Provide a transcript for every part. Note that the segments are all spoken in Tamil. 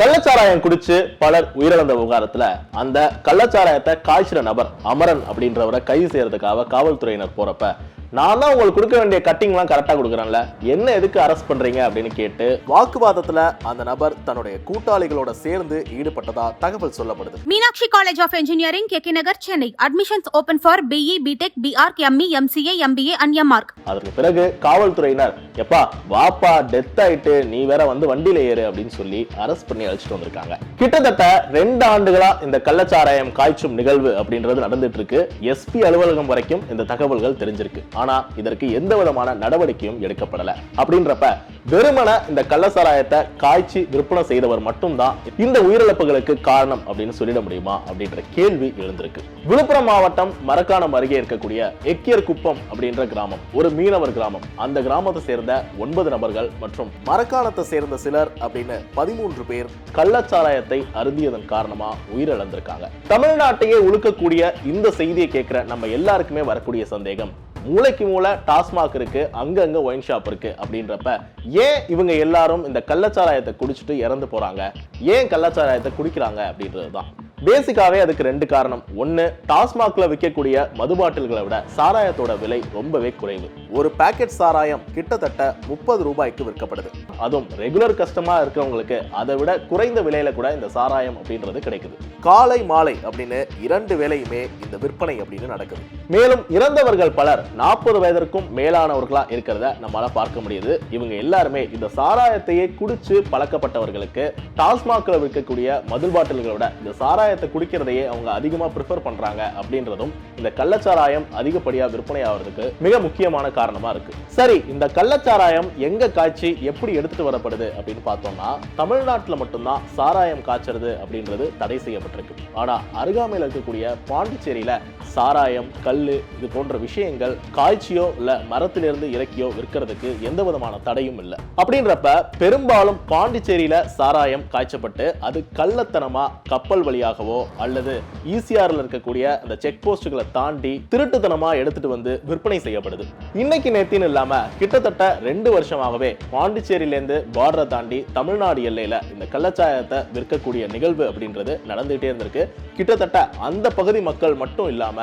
கள்ளச்சாராயம் குடிச்சு பலர் உயிரிழந்த விவகாரத்துல அந்த கள்ளச்சாராயத்தை காய்ச்சிற நபர் அமரன் அப்படின்றவரை கைது செய்யறதுக்காக காவல்துறையினர் போறப்ப நான் தான் உங்களுக்கு கொடுக்க வேண்டிய கட்டிங் எல்லாம் கரெக்டா கொடுக்குறேன்ல, என்ன எதுக்கு அரெஸ்ட் பண்றீங்க அப்படின்னு கேட்டு வாக்குவாதத்துல அந்த நபர் தன்னுடைய கூட்டாளிகளோட சேர்ந்து ஈடுபட்டதா தகவல் சொல்லப்படுது. Meenakshi college of engineering, K K. Nagar, Chennai. Admissions open for BE, BTech, BArch, ME, MCA, MBA and MArch. அதற்கு பிறகு காவல்துறையினர் எப்பா வாப்பா டெத் ஆயிட்டு நீ வேற வந்து வண்டியில ஏறு அப்படின்னு சொல்லி அரெஸ்ட் பண்ணி அழைச்சிட்டு வந்திருக்காங்க. கிட்டத்தட்ட 2 ஆண்டுகளா இந்த கள்ளச்சாராயம் காய்ச்சும் நிகழ்வு அப்படின்றது நடந்துட்டு இருக்கு. SP அலுவலகம் வரைக்கும் இந்த தகவல்கள் தெரிஞ்சிருக்கு. ஆனா இதற்கு எந்த விதமான நடவடிக்கையும் எடுக்கப்படல. அப்படின்றப்ப வெறுமன இந்த கள்ளச்சாராயத்தை காய்ச்சி விற்பனை செய்தவர் மட்டும்தான் இந்த உயிரிழப்புகளுக்கு காரணம் அப்படின்னு சொல்லிட முடியுமா அப்படின்ற கேள்வி எழுந்திருக்கு. விழுப்புரம் மாவட்டம் மரக்காணம் அருகே இருக்கக்கூடிய எக்கியர் குப்பம் அப்படின்ற கிராமம் ஒரு மீனவர் கிராமம். அந்த கிராமத்தை சேர்ந்த 9 நபர்கள் மற்றும் மரக்காணத்தை சேர்ந்த சிலர் அப்படின்னு 13 பேர் கள்ளச்சாராயத்தை அருந்தியதன் காரணமா உயிரிழந்திருக்காங்க. தமிழ்நாட்டையே உழுக்கக்கூடிய இந்த செய்தியை கேட்கிற நம்ம எல்லாருக்குமே வரக்கூடிய சந்தேகம், மூளைக்கு மூளை டாஸ்மாக் இருக்கு, அங்கங்க ஒயின் ஷாப் இருக்கு அப்படின்றப்ப ஏன் இவங்க எல்லாரும் இந்த கள்ளச்சாராயத்தை குடிச்சிட்டு இறந்து போறாங்க, ஏன் கள்ளச்சாராயத்தை குடிக்கிறாங்க அப்படின்றதுதான். பேசிக்காவே அதுக்கு 2 காரணம். ஒன்னு, டாஸ்மாக்ல விற்கக்கூடிய மது பாட்டில்களை விட சாராயத்தோட விலை ரொம்பவே குறைவு. ஒரு பாக்கெட் சாராயம் கிட்டத்தட்ட 30 ரூபாய்க்கு விற்கப்படுது. அதுவும் ரெகுலர் கஸ்டமா இருக்கிறவங்களுக்கு அதை விட குறைந்த விலையில கூட இந்த சாராயம் அப்படின்றது கிடைக்குது. காலை மாலை அப்படின்னு 2 வேளையுமே இந்த விற்பனை அப்படின்னு நடக்குது. மேலும் இறந்தவர்கள் பலர் 40 வயதிற்கும் மேலானவர்களா இருக்கிறத நம்மளால பார்க்க முடியுது. இவங்க எல்லாருமே இந்த சாராயத்தையே குடிச்சு பழக்கப்பட்டவர்களுக்கு டாஸ்மாக்ல விற்கக்கூடிய மது பாட்டில்களை விட இந்த சாராயத்தை குடிக்கிறதையே அவங்க அதிகமா ப்ரிஃபர் பண்றாங்க அப்படின்றதும் இந்த கள்ளச்சாராயம் அதிகப்படியா விற்பனை ஆகிறதுக்கு மிக முக்கியமான காரணமா இருக்கு. சரி, இந்த கள்ளச்சாராயம் எங்க காய்ச்சி எப்படி எடுத்துட்டு வரப்படுது அப்படின்னு பார்த்தோம்னா தமிழ்நாட்டில் மட்டும்தான் சாராயம் காய்ச்சறது அப்படின்றது தடை செய்யப்பட்டிருக்கு. ஆனா அருகாமையில் இருக்கக்கூடிய பாண்டிச்சேரியில சாராயம், கல்லு இது போன்ற விஷயங்கள் காய்ச்சியோ இல்ல மரத்திலிருந்து இறக்கியோ விற்கிறதுக்கு எந்த விதமான தடையும் இல்லை. அப்படின்றப்ப பெரும்பாலும் பாண்டிச்சேரியில சாராயம் காய்ச்சப்பட்டு அது கள்ளத்தனமா கப்பல் வழியாகவோ அல்லது ECRல இருக்கக்கூடிய அந்த செக் போஸ்டுகளை தாண்டி திருட்டுத்தனமா எடுத்துட்டு வந்து விற்பனை செய்யப்படுது. இன்னைக்கு நேத்தின்னு இல்லாம கிட்டத்தட்ட 2 வருஷமாகவே பாண்டிச்சேரியிலேருந்து பார்டரை தாண்டி தமிழ்நாடு எல்லையில இந்த கள்ளச்சாராயத்தை விற்கக்கூடிய நிகழ்வு அப்படின்றது நடந்துகிட்டே இருந்திருக்கு. கிட்டத்தட்ட அந்த பகுதி மக்கள் மட்டும் இல்லாம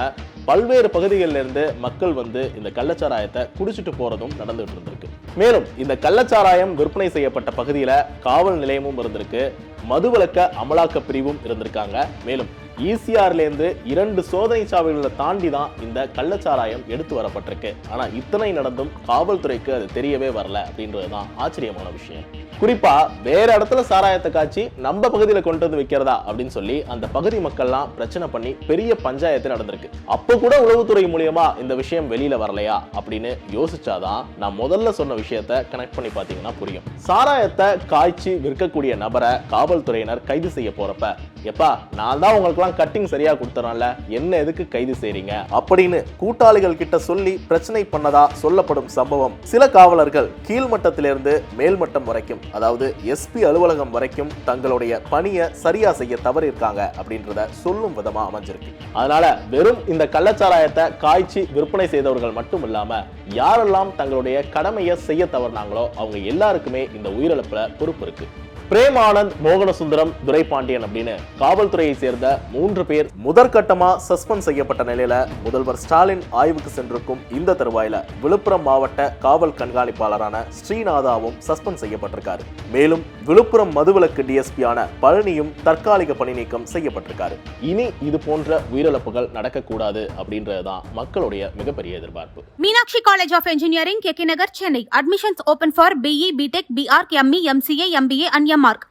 பல்வேறு பகுதிகளில் இருந்து மக்கள் வந்து இந்த கள்ளச்சாராயத்தை குடிச்சிட்டு போறதும் நடந்துட்டு இருந்திருக்கு. மேலும் இந்த கள்ளச்சாராயம் விற்பனை செய்யப்பட்ட பகுதியில காவல் நிலையமும் இருந்திருக்கு, மதுவிலக்க அமலாக்க பிரிவும் இருந்திருக்காங்க. மேலும் ECRல இருந்து 2 சோதனை சாவடிகளை தாண்டி தான் இந்த கள்ளச்சாராயம் எடுத்து வரப்பட்டிருக்கு. ஆனா இத்தனை நடந்தும் காவல்துறைக்கு அது தெரியவே வரல அப்படின்றதுதான் ஆச்சரியமான விஷயம். குறிப்பா வேற இடத்துல சாராயத்தை காய்ச்சி நம்ம பகுதியில கொண்டு வந்து வைக்கிறதா அப்படின்னு சொல்லி அந்த பகுதி மக்கள்லாம் பிரச்சனை பண்ணி பெரிய பஞ்சாயத்து நடந்திருக்கு. அப்ப கூட உளவுத்துறை மூலியமா இந்த விஷயம் வெளியில வரலையா அப்படின்னு யோசிச்சாதான் நான் முதல்ல சொன்ன விஷயத்தை கனெக்ட் பண்ணி பாத்தீங்கன்னா புரியும். சாராயத்தை காய்ச்சி விற்கக்கூடிய நபரை காவல்துறையினர் கைது செய்ய போறப்ப, எப்பா நான் தான் உங்களுக்கு கட்டிங் சரியா கொடுத்தறனால என்ன எதுக்கு கைது செய்றீங்க அப்படின்னு கூட்டாளிகள் கிட்ட சொல்லி பிரச்சனை பண்ணதா சொல்லப்படும் சம்பவம் சில காவலர்கள் கீழ்மட்டத்திலிருந்து மேல்மட்டம் வரைக்கும், அதாவது SP அலுவலகம் வரைக்கும் தங்களுடைய பணியை சரியா செய்ய தவறிருக்காங்க அப்படின்றத சொல்லும் விதமா அமைஞ்சிருக்கு. அதனால வெறும் இந்த கள்ளச்சாராயத்தை காய்ச்சி விற்பனை செய்தவர்கள் மட்டும் இல்லாம யாரெல்லாம் தங்களுடைய கடமையை செய்ய தவறினாங்களோ அவங்க எல்லாருக்குமே இந்த உயிரிழப்புல பொறுப்பு இருக்கு. பிரேம் ஆனந்த், மோகனசுந்தரம், துரைபாண்டியன் அப்படின்னு காவல்துறையை சேர்ந்த 3 பேர் முதற்கட்டமா சஸ்பெண்ட் செய்யப்பட்ட நிலையில முதல்வர் ஸ்டாலின் ஆய்வுக்கு சென்றிருக்கும் இந்த தருவாயில விழுப்புரம் மாவட்ட காவல் கண்காணிப்பாளரான ஸ்ரீநாதாவும் சஸ்பெண்ட் செய்யப்பட்டிருக்காரு. மேலும் விழுப்புரம் மதுவிலக்கு DSP-யான பழனியும் தற்காலிக பணி நீக்கம் செய்யப்பட்டிருக்காரு. இனி இது போன்ற உயிரிழப்புகள் நடக்கக்கூடாது அப்படின்றதுதான் மக்களுடைய மிகப்பெரிய எதிர்பார்ப்பு. Meenakshi college of engineering, K K. Nagar, Chennai. Admissions open for BE, BTech, BArch, ME, MCA, MBA and MArch.